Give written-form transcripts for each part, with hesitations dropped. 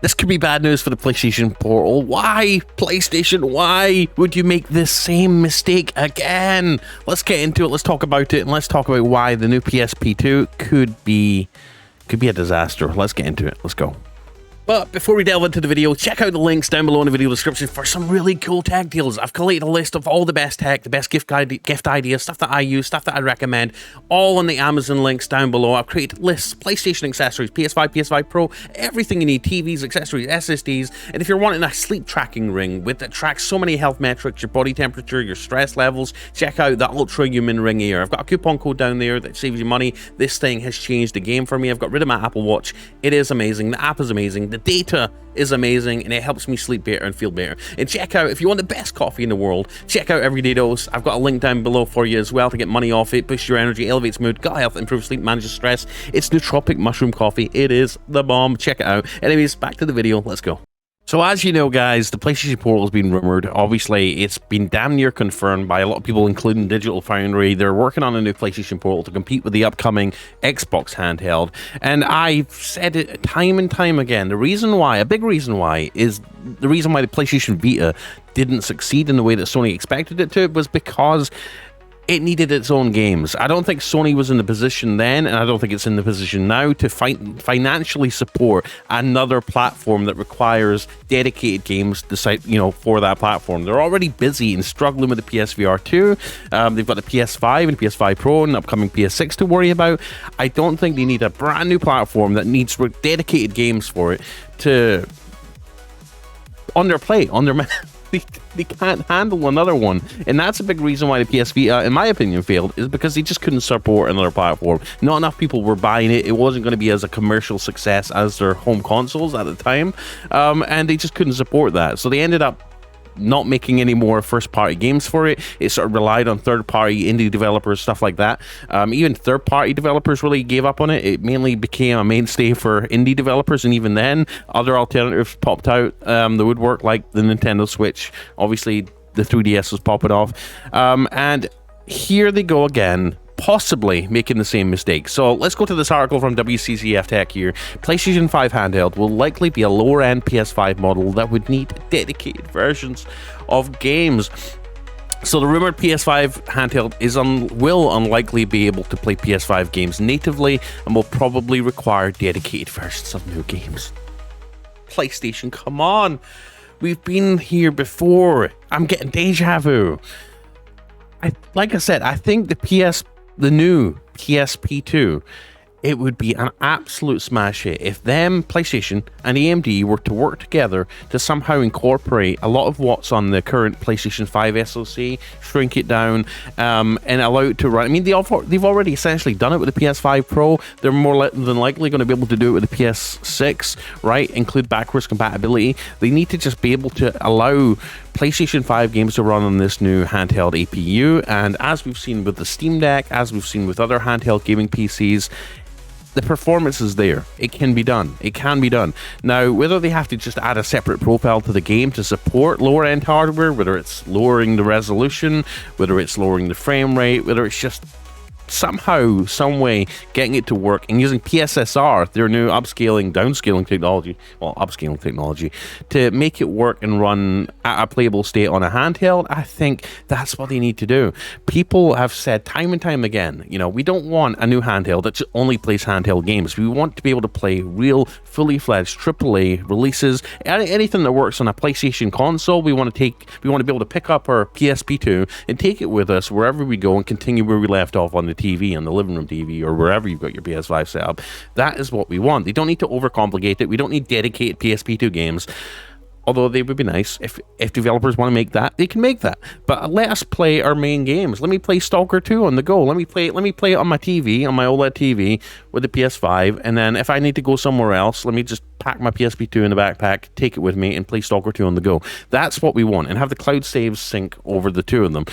This could be bad news for the PlayStation Portal. Why, PlayStation? Why would you make this same mistake again? Let's get into it. Let's talk about it, and let's talk about why the new PSP2 could be a disaster. Let's get into it. Let's go. But before we delve into the video, check out the links down below in the video description for some really cool tech deals. I've collated a list of all the best tech, the best gift ideas, stuff that I use, stuff that I recommend, all in the Amazon links down below. I've created lists, PlayStation accessories, PS5, PS5 Pro, everything you need, TVs, accessories, SSDs, and if you're wanting a sleep tracking ring that tracks so many health metrics, your body temperature, your stress levels, check out the Ultra Human Ring here. I've got a coupon code down there that saves you money. This thing has changed the game for me. I've got rid of my Apple Watch. It is amazing. The app is amazing. The data is amazing, and it helps me sleep better and feel better. And check out, if you want the best coffee in the world, check out Everyday Dose. I've got a link down below for you as well to get money off it, boosts your energy, elevates mood, gut health, improves sleep, manages stress. It's nootropic mushroom coffee. It is the bomb. Check it out. Anyways, back to the video. Let's go. So as you know, guys, the PlayStation Portal has been rumored. Obviously, it's been damn near confirmed by a lot of people, including Digital Foundry. They're working on a new PlayStation Portal to compete with the upcoming Xbox handheld. And I've said it time and time again. The reason why, a big reason why, is the reason why the PlayStation Vita didn't succeed in the way that Sony expected it to was because it needed its own games. I don't think Sony was in the position then, and I don't think it's in the position now to financially support another platform that requires dedicated games for that platform. They're already busy and struggling with the PSVR 2. They've got the PS5 and PS5 Pro and upcoming PS6 to worry about. I don't think they need a brand new platform that needs dedicated games for it to underplay. They can't handle another one, and that's a big reason why the PS Vita, in my opinion, failed, is because they just couldn't support another platform. Not enough people were buying it. It wasn't going to be as a commercial success as their home consoles at the time, and they just couldn't support that. So they ended up not making any more first-party games for it. It sort of relied on third-party indie developers, stuff like that. Even third-party developers really gave up on it. It mainly became a mainstay for indie developers, and even then, other alternatives popped out the woodwork, like the Nintendo Switch. Obviously, the 3DS was popping off. And here they go again, possibly making the same mistake. So let's go to this article from Wccftech here. PlayStation 5 handheld will likely be a lower-end PS5 model that would need dedicated versions of games. So the rumored PS5 handheld will unlikely be able to play PS5 games natively and will probably require dedicated versions of new games. PlayStation, come on! We've been here before. I'm getting deja vu. Like I said, I think the new PSP2, it would be an absolute smash hit if PlayStation and AMD were to work together to somehow incorporate a lot of what's on the current PlayStation 5 SoC, shrink it down, and allow it to run. I mean, they've already essentially done it with the PS5 Pro. They're more than likely going to be able to do it with the PS6, right? Include backwards compatibility. They need to just be able to allow PlayStation 5 games to run on this new handheld APU, and as we've seen with the Steam Deck, as we've seen with other handheld gaming PCs, the performance is there. It can be done. It can be done. Now, whether they have to just add a separate profile to the game to support lower-end hardware, whether it's lowering the resolution, whether it's lowering the frame rate, whether it's just somehow, some way, getting it to work and using PSSR, their new downscaling technology, to make it work and run at a playable state on a handheld, I think that's what they need to do. People have said time and time again, we don't want a new handheld that just only plays handheld games. We want to be able to play real, fully fledged AAA releases, anything that works on a PlayStation console. We want to be able to pick up our PSP2 and take it with us wherever we go and continue where we left off on the TV, on the living room TV, or wherever you've got your PS5 set up. That is what we want. They don't need to overcomplicate it. We don't need dedicated PSP2 games, although they would be nice. If developers want to make that, they can make that. But let us play our main games. Let me play Stalker 2 on the go. Let me play it on my TV, on my OLED TV with the PS5, and then if I need to go somewhere else, let me just pack my PSP2 in the backpack, take it with me, and play Stalker 2 on the go. That's what we want, and have the cloud saves sync over the two of them.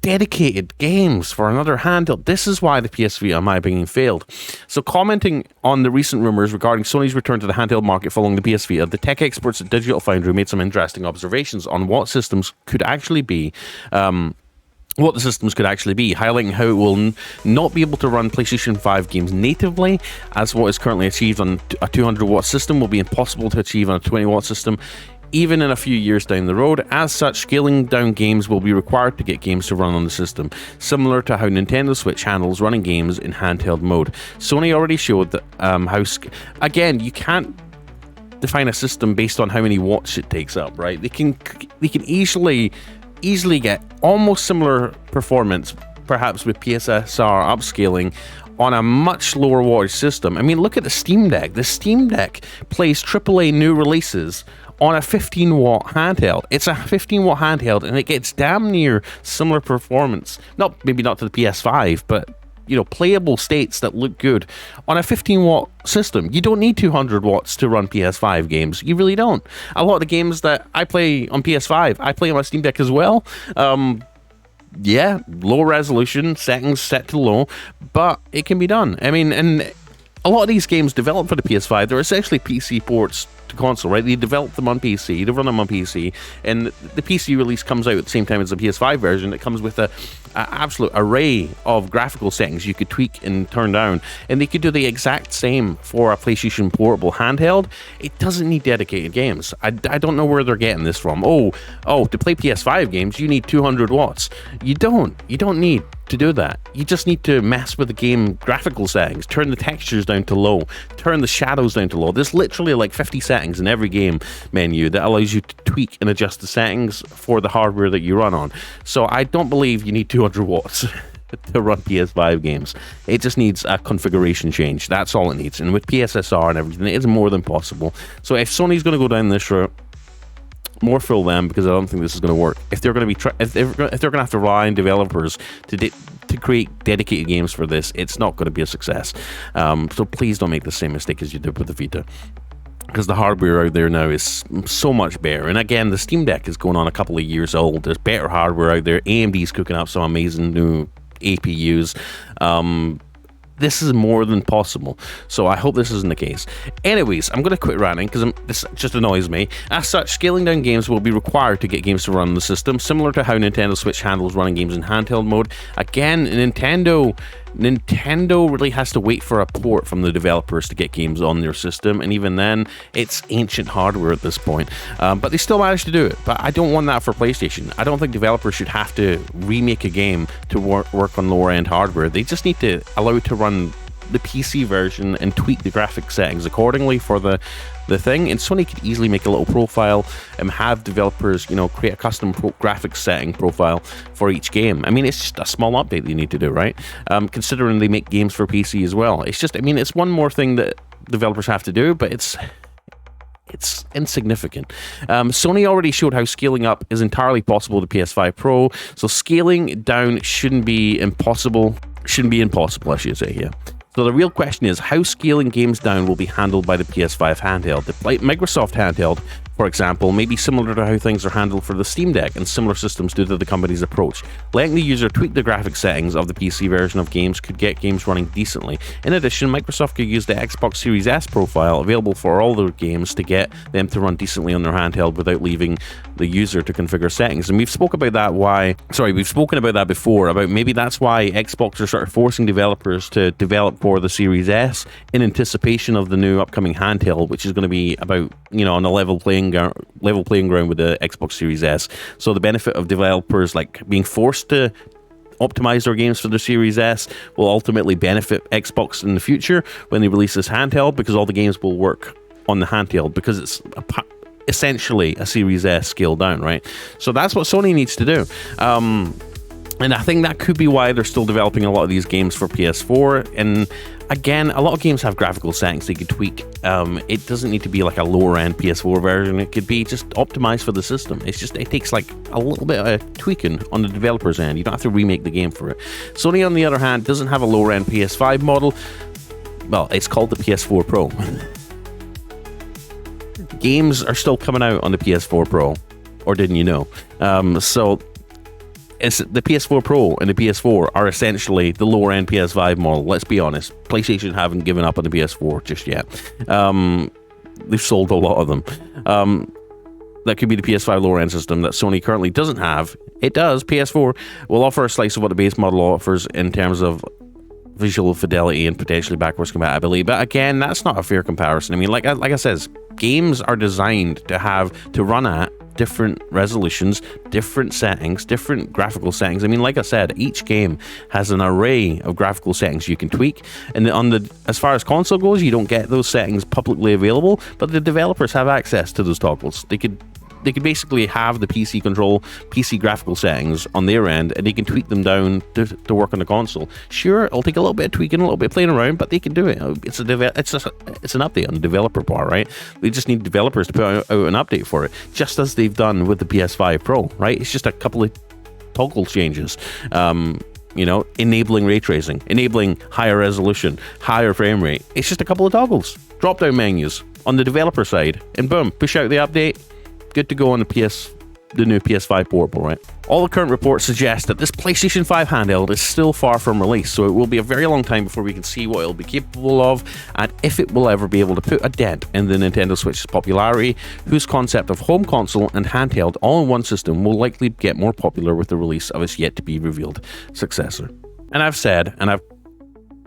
Dedicated games for another handheld. This is why the PS Vita, in my opinion, failed. So commenting on the recent rumors regarding Sony's return to the handheld market following the PS Vita, the tech experts at Digital Foundry made some interesting observations on what systems could actually be what the systems could actually be, highlighting how it will not be able to run PlayStation 5 games natively, as what is currently achieved on a 200-watt system will be impossible to achieve on a 20-watt system, even in a few years down the road. As such, scaling down games will be required to get games to run on the system, similar to how Nintendo Switch handles running games in handheld mode. Sony already showed that again, you can't define a system based on how many watts it takes up, right? They can easily get almost similar performance, perhaps with PSSR upscaling, on a much lower wattage system. I mean, look at the Steam Deck. The Steam Deck plays AAA new releases on a 15-watt handheld. It's a 15-watt handheld, and it gets damn near similar performance. Maybe not to the PS5, but playable states that look good on a 15-watt system. You don't need 200 watts to run PS5 games. You really don't. A lot of the games that I play on PS5, I play on my Steam Deck as well. Yeah, low resolution, settings set to low, but it can be done. I mean, and a lot of these games developed for the PS5, they're essentially PC ports to console, right? They develop them on PC, they run them on PC, and the PC release comes out at the same time as the PS5 version. It comes with an absolute array of graphical settings you could tweak and turn down, and they could do the exact same for a PlayStation portable handheld. It doesn't need dedicated games. I don't know where they're getting this from. Oh, to play PS5 games, you need 200 watts. You don't need to do that. You just need to mess with the game graphical settings, turn the textures down to low, turn the shadows down to low. There's literally like 50 settings in every game menu that allows you to tweak and adjust the settings for the hardware that you run on. So I don't believe you need 200 watts to run PS5 games. It just needs a configuration change. That's all it needs. And with PSSR and everything, it is more than possible. So if Sony's going to go down this route, more fool them, because I don't think this is going to work. If they're going to be if they're going to have to rely on developers to create dedicated games for this, it's not going to be a success. So please don't make the same mistake as you did with the Vita, because the hardware out there now is so much better. And again, the Steam Deck is going on a couple of years old. There's better hardware out there. AMD's cooking up some amazing new APUs. This is more than possible, so I hope this isn't the case. Anyways, I'm going to quit ranting because this just annoys me. As such, scaling down games will be required to get games to run on the system, similar to how Nintendo Switch handles running games in handheld mode. Again, Nintendo really has to wait for a port from the developers to get games on their system, and even then, it's ancient hardware at this point. But they still managed to do it. But I don't want that for PlayStation. I don't think developers should have to remake a game to work on lower-end hardware. They just need to allow it to run the PC version and tweak the graphic settings accordingly for the thing. And Sony could easily make a little profile and have developers, create a custom graphics setting profile for each game. I mean, it's just a small update they need to do, right? Considering they make games for PC as well. It's just, it's one more thing that developers have to do, but it's insignificant. Sony already showed how scaling up is entirely possible to PS5 Pro, so scaling down shouldn't be impossible, I should say here. So the real question is how scaling games down will be handled by the PS5 handheld. The Microsoft handheld, for example, may be similar to how things are handled for the Steam Deck and similar systems due to the company's approach. Letting the user tweak the graphic settings of the PC version of games could get games running decently. In addition, Microsoft could use the Xbox Series S profile available for all their games to get them to run decently on their handheld without leaving the user to configure settings. And we've spoken about that before, about maybe that's why Xbox are sort of forcing developers to develop for the Series S in anticipation of the new upcoming handheld, which is going to be about, on a level playing ground with the Xbox Series S. So the benefit of developers like being forced to optimize their games for the Series S will ultimately benefit Xbox in the future when they release this handheld, because all the games will work on the handheld, because it's essentially a Series S scaled down, right? So that's what Sony needs to do. And I think that could be why they're still developing a lot of these games for PS4. And again, a lot of games have graphical settings they could tweak. It doesn't need to be like a lower end PS4 version. It could be just optimized for the system. It takes like a little bit of tweaking on the developer's end. You don't have to remake the game for it. Sony, on the other hand, doesn't have a lower end PS5 model. Well, it's called the PS4 Pro. Games are still coming out on the PS4 Pro, or didn't you know? So it's the PS4 Pro and the PS4 are essentially the lower end PS5 model. Let's be honest, PlayStation haven't given up on the PS4 just yet. They've sold a lot of them. that could be the PS5 lower end system that Sony currently doesn't have. It does. PS4 will offer a slice of what the base model offers in terms of visual fidelity and potentially backwards compatibility. But again, that's not a fair comparison. I mean, like I said, games are designed to run at different resolutions, different settings, different graphical settings. I mean, like I said, each game has an array of graphical settings you can tweak. And as far as console goes, you don't get those settings publicly available, but the developers have access to those toggles. They could basically have the PC graphical settings on their end, and they can tweak them down to work on the console. Sure, it'll take a little bit of tweaking, a little bit of playing around, but they can do it. It's an update on the developer part, right? They just need developers to put out an update for it, just as they've done with the PS5 Pro, right? It's just a couple of toggle changes. Enabling ray tracing, enabling higher resolution, higher frame rate. It's just a couple of toggles, drop down menus on the developer side, and boom, push out the update. Good to go on the new PS5 portable, right? All the current reports suggest that this PlayStation 5 handheld is still far from release, so it will be a very long time before we can see what it'll be capable of, and if it will ever be able to put a dent in the Nintendo Switch's popularity, whose concept of home console and handheld all in one system will likely get more popular with the release of its yet-to-be-revealed successor. And I've said, and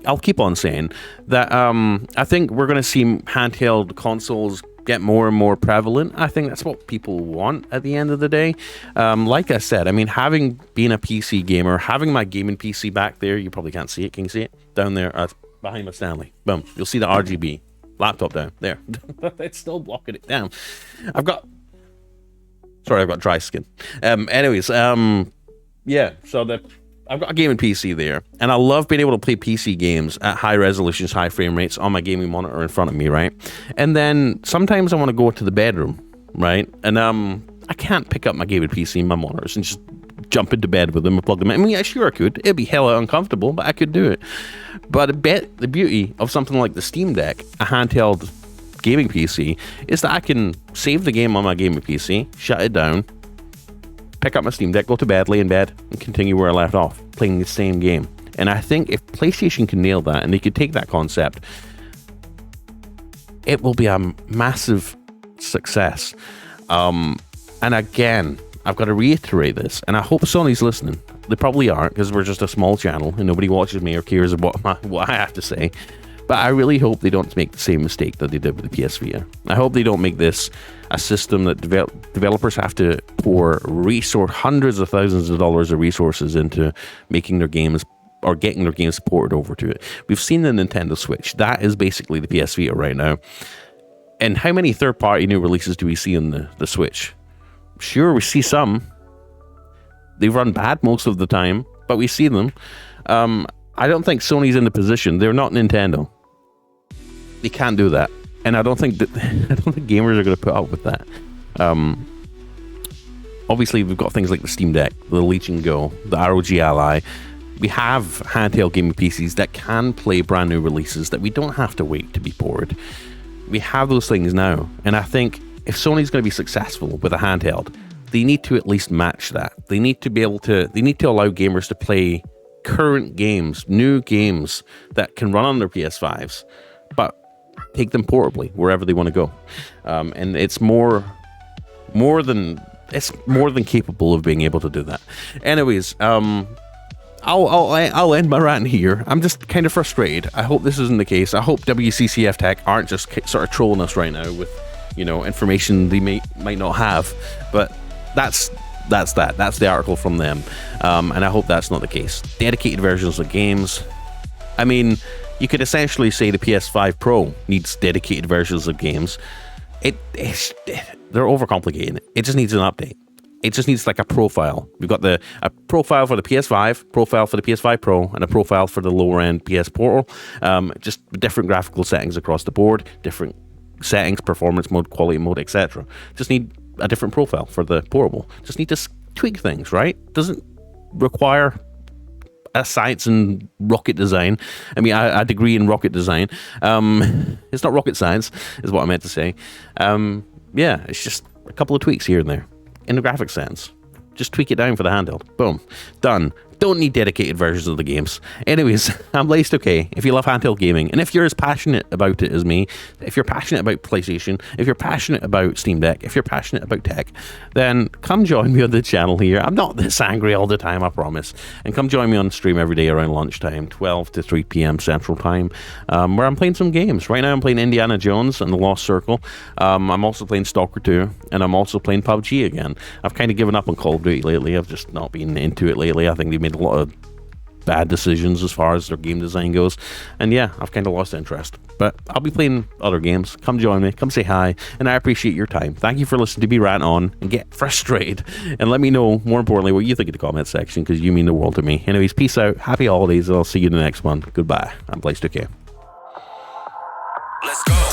I'll keep on saying, that I think we're going to see handheld consoles get more and more prevalent. I think that's what people want at the end of the day. Like I said, I mean, having been a PC gamer, having my gaming PC back there, you probably can't see it. Can you see it? Down there behind my Stanley. Boom. You'll see the RGB laptop down there. It's still blocking it down. I've got dry skin. I've got a gaming PC there, and I love being able to play PC games at high resolutions, high frame rates on my gaming monitor in front of me, right? And then sometimes I want to go to the bedroom, right? And I can't pick up my gaming PC and my monitors and just jump into bed with them and plug them in. I mean, yeah, sure I could. It'd be hella uncomfortable, but I could do it. But the beauty of something like the Steam Deck, a handheld gaming PC, is that I can save the game on my gaming PC, shut it down, pick up my Steam Deck, go to bed, lay in bed, and continue where I left off, playing the same game. And I think if PlayStation can nail that, and they could take that concept, it will be a massive success. And again, I've got to reiterate this, and I hope Sony's listening. They probably aren't, because we're just a small channel, and nobody watches me or cares about what I have to say. But I really hope they don't make the same mistake that they did with the PS Vita. I hope they don't make this a system that developers have to pour hundreds of thousands of dollars of resources into making their games or getting their games ported over to it. We've seen the Nintendo Switch. That is basically the PS Vita right now. And how many third-party new releases do we see in the Switch? Sure, we see some. They run bad most of the time, but we see them. I don't think Sony's in the position. They're not Nintendo. They can't do that, and I don't think gamers are going to put up with that. Obviously, we've got things like the Steam Deck, the Leech and Go, the ROG Ally. We have handheld gaming PCs that can play brand new releases that we don't have to wait to be ported. We have those things now, and I think if Sony's going to be successful with a handheld, they need to at least match that. They need to allow gamers to play current games, new games that can run on their PS5s, but take them portably wherever they want to go. And it's more than capable of being able to do that. Anyways, I'll end my rant here. I'm just kind of frustrated. I hope this isn't the case. I hope Wccftech aren't just sort of trolling us right now with, information they might not have. But that's the article from them, and I hope that's not the case. Dedicated versions of games. I mean, you could essentially say the PS5 Pro needs dedicated versions of games. They're overcomplicating it. It just needs an update. It just needs like a profile. We've got a profile for the PS5, profile for the PS5 Pro, and a profile for the lower end PS Portal. Just different graphical settings across the board, different settings, performance mode, quality mode, etc. Just need a different profile for the portable. Just need to tweak things, right? Doesn't require a science and rocket design. I mean, a degree in rocket design. It's not rocket science, is what I meant to say. Yeah, it's just a couple of tweaks here and there in the graphics sense. Just tweak it down for the handheld. Boom. Done. Don't need dedicated versions of the games. Anyways, I'm Wccftech. If you love handheld gaming, and if you're as passionate about it as me, if you're passionate about PlayStation, if you're passionate about Steam Deck, if you're passionate about tech, then come join me on the channel here. I'm not this angry all the time, I promise. And come join me on stream every day around lunchtime, 12 to 3 p.m. Central Time, where I'm playing some games. Right now I'm playing Indiana Jones and the Lost Circle. I'm also playing Stalker 2, and I'm also playing PUBG again. I've kind of given up on Call of Duty lately. I've just not been into it lately. I think they made a lot of bad decisions as far as their game design goes, and yeah, I've kind of lost interest. But I'll be playing other games. Come join me, come say hi, and I appreciate your time. Thank you for listening to me rant on and get frustrated, and let me know, more importantly, what you think in the comment section, because you mean the world to me. Anyways, peace out, happy holidays, and I'll see you in the next one. Goodbye. I'm Wccftech. Let's go.